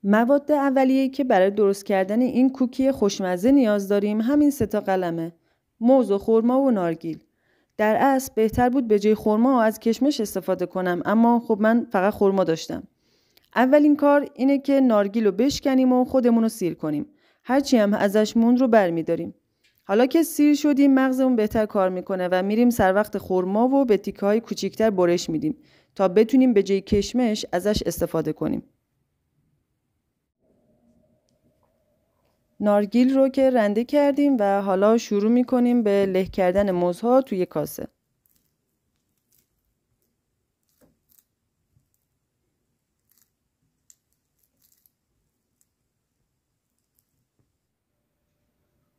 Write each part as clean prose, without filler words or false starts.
مواد اولیه‌ای که برای درست کردن این کوکی خوشمزه نیاز داریم همین 3 تا قلمه: موز و خرما و نارگیل. در اصل بهتر بود به جای خرما از کشمش استفاده کنم، اما خب من فقط خرما داشتم. اولین کار اینه که نارگیل رو بشکنیم و خودمون رو سیر کنیم. هرچی هم ازش موند رو برمی‌داریم. حالا که سیر شدیم مغزمون بهتر کار میکنه و میریم سر وقت خرما و به تیکه‌های کوچیک‌تر برش میدیم تا بتونیم به جای کشمش ازش استفاده کنیم. نارگیل رو که رنده کردیم و حالا شروع میکنیم به له کردن موزها توی کاسه.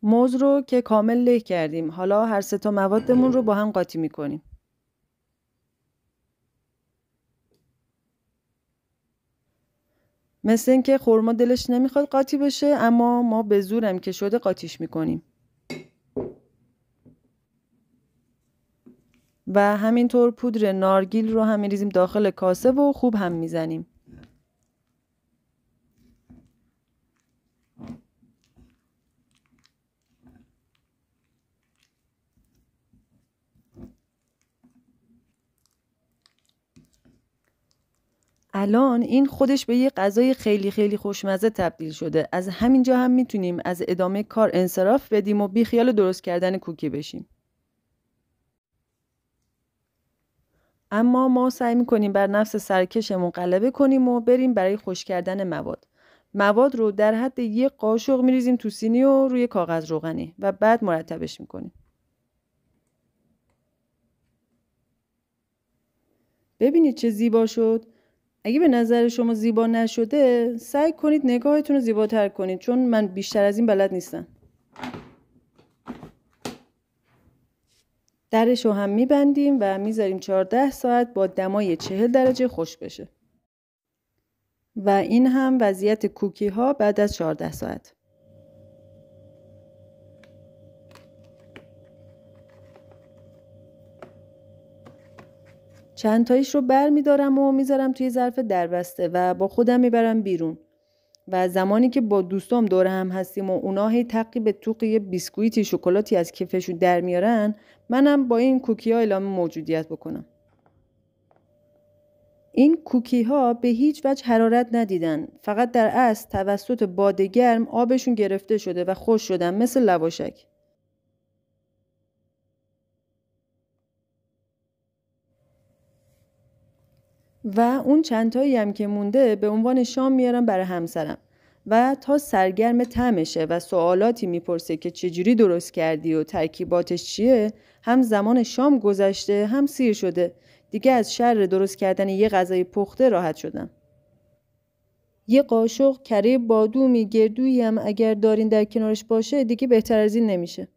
موز رو که کامل له کردیم، حالا هر 3 تا موادمون رو با هم قاطی میکنیم. مثل این که خرما دلش نمیخواد قاطی بشه، اما ما به زورم که شده قاطیش میکنیم. و همینطور پودر نارگیل رو هم میریزیم داخل کاسه و خوب هم میزنیم. الان این خودش به یه غذای خیلی خیلی خوشمزه تبدیل شده. از همینجا هم میتونیم از ادامه کار انصراف بدیم و بی خیال درست کردن کوکی بشیم. اما ما سعی میکنیم بر نفس سرکشمون غلبه کنیم و بریم برای خشک کردن مواد. مواد رو در حد 1 قاشق میریزیم تو سینی و روی کاغذ روغنی و بعد مرتبش میکنیم. ببینید چه زیبا شد. اگه به نظر شما زیبا نشده، سعی کنید نگاهتون رو زیباتر کنید، چون من بیشتر از این بلد نیستم. درش رو هم میبندیم و میذاریم 14 ساعت با دمای 40 درجه خشک بشه. و این هم وضعیت کوکی ها بعد از 14 ساعت. چند تاییش رو بر میدارم و میذارم توی ظرف دربسته و با خودم میبرم بیرون. و زمانی که با دوستام دور هم هستیم و اونا هی تقی به توق یه بیسکویتی شکلاتی از کیفشون در میارن، منم با این کوکی ها اعلام موجودیت بکنم. این کوکی ها به هیچ وجه حرارت ندیدن، فقط در اصل توسط باد گرم آبشون گرفته شده و خشک شدن مثل لواشک. و اون چند تایی هم که مونده به عنوان شام میارم برای همسرم و تا سرگرم طعمشه و سوالاتی میپرسه که چجوری درست کردی و ترکیباتش چیه، هم زمان شام گذشته هم سیر شده. دیگه از شر درست کردن یه غذای پخته راحت شدم. یه قاشق کره بادومی گردویی هم اگر دارین در کنارش باشه دیگه بهتر از این نمیشه.